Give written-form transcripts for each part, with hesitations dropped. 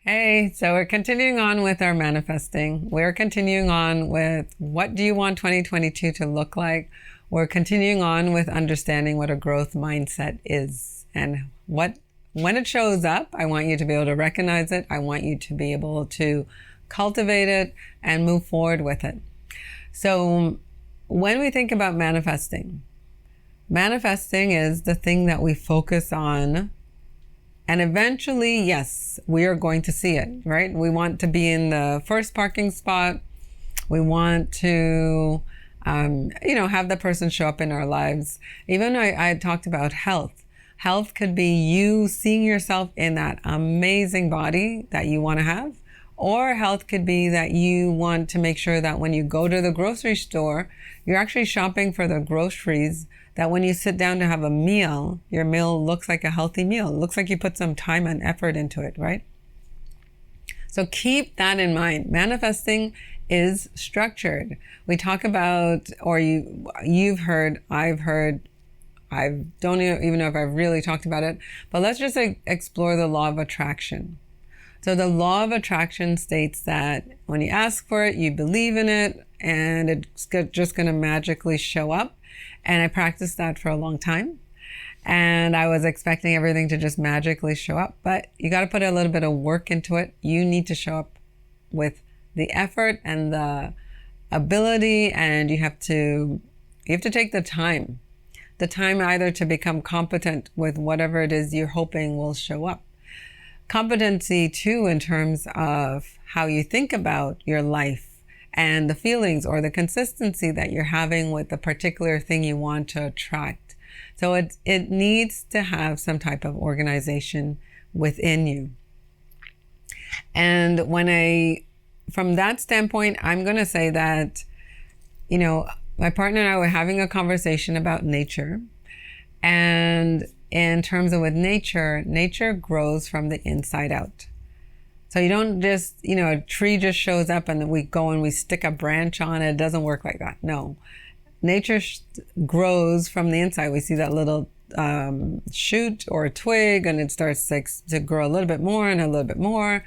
Hey, so we're continuing on with our manifesting. We're continuing on with what do you want 2022 to look like? We're continuing on with understanding what a growth mindset is and when it shows up, I want you to be able to recognize it. I want you to be able to cultivate it and move forward with it. So when we think about manifesting is the thing that we focus on. And eventually, yes, we are going to see it, right? We want to be in the first parking spot. We want to, have the person show up in our lives. Even I talked about health. Health could be you seeing yourself in that amazing body that you want to have. Or health could be that you want to make sure that when you go to the grocery store, you're actually shopping for the groceries, that when you sit down to have a meal, your meal looks like a healthy meal. It looks like you put some time and effort into it, right? So keep that in mind. Manifesting is structured. We talk about, or you've heard, I've heard, I don't even know if I've really talked about it, but let's just explore the law of attraction. So the law of attraction states that when you ask for it, you believe in it, and it's just going to magically show up. And I practiced that for a long time. And I was expecting everything to just magically show up, but you got to put a little bit of work into it. You need to show up with the effort and the ability, and you have to take the time either to become competent with whatever it is you're hoping will show up. Competency too, in terms of how you think about your life and the feelings or the consistency that you're having with the particular thing you want to attract. So it needs to have some type of organization within you. And from that standpoint, I'm going to say that, my partner and I were having a conversation about nature. And in terms of with nature grows from the inside out. So you don't just, a tree just shows up and we go and we stick a branch on it. It doesn't work like that. No. Nature grows from the inside. We see that little shoot or a twig, and it starts to grow a little bit more and a little bit more.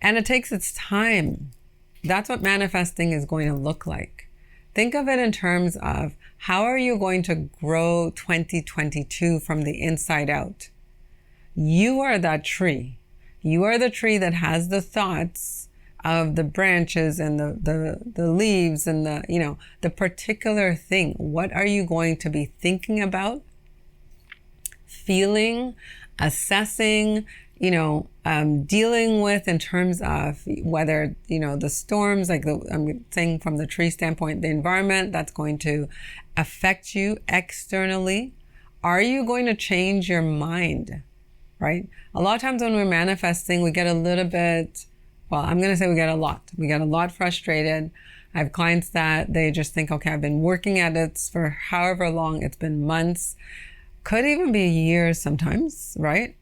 And it takes its time. That's what manifesting is going to look like. Think of it in terms of how are you going to grow 2022 from the inside out? You are that tree. You are the tree that has the thoughts of the branches and the leaves and the particular thing. What are you going to be thinking about, feeling, assessing, dealing with in terms of whether, the storms, I'm saying from the tree standpoint, the environment that's going to affect you externally. Are you going to change your mind? Right? A lot of times when we're manifesting, we get a little bit, I'm going to say we get a lot frustrated. I have clients that they just think, okay, I've been working at it for however long, it's been months, could even be years sometimes, right?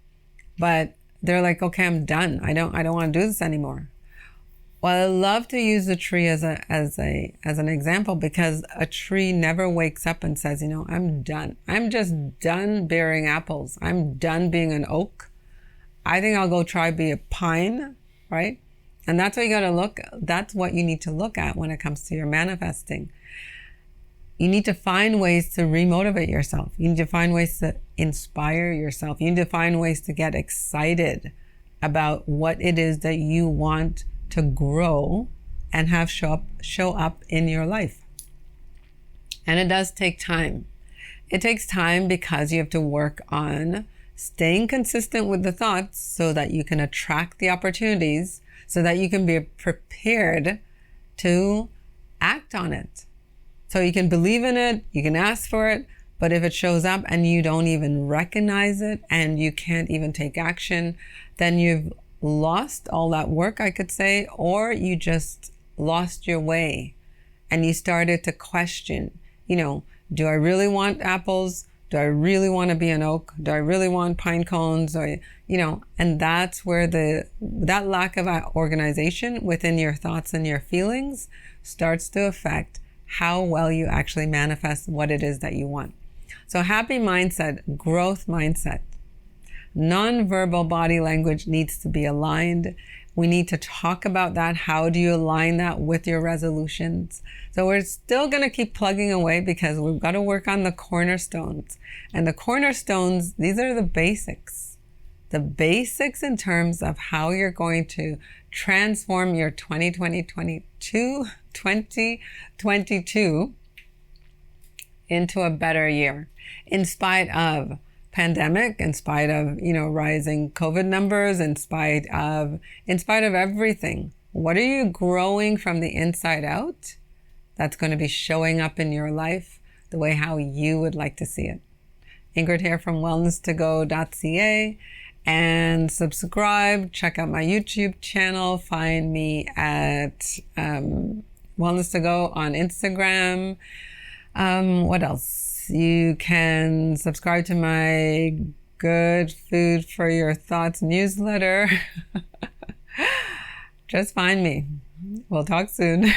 But they're like, okay, I'm done. I don't want to do this anymore. Well, I love to use the tree as an example, because a tree never wakes up and says, I'm done. I'm just done bearing apples. I'm done being an oak. I think I'll go try be a pine, right? And that's what that's what you need to look at when it comes to your manifesting. You need to find ways to remotivate yourself. You need to find ways to inspire yourself. You need to find ways to get excited about what it is that you want to grow and have show up in your life. And it does take time. It takes time because you have to work on staying consistent with the thoughts so that you can attract the opportunities, so that you can be prepared to act on it. So you can believe in it, you can ask for it, but if it shows up and you don't even recognize it and you can't even take action, then you've lost all that work, I could say, or you just lost your way and you started to question, do I really want apples? Do I really want to be an oak? Do I really want pine cones? Or, and that's where that lack of organization within your thoughts and your feelings starts to affect how well you actually manifest what it is that you want. So happy mindset, growth mindset. Non-verbal body language needs to be aligned. We need to talk about that. How do you align that with your resolutions? So we're still going to keep plugging away because we've got to work on the cornerstones. And the cornerstones, these are the basics. The basics in terms of how you're going to transform your 2022 into a better year, in spite of pandemic, in spite of, rising COVID numbers, in spite of everything. What are you growing from the inside out that's going to be showing up in your life the way how you would like to see it? Ingrid here from wellnesstogo.ca, and subscribe, check out my YouTube channel, find me at Wellness to Go on Instagram. What else? You can subscribe to my Good Food for Your Thoughts newsletter. Just find me. We'll talk soon.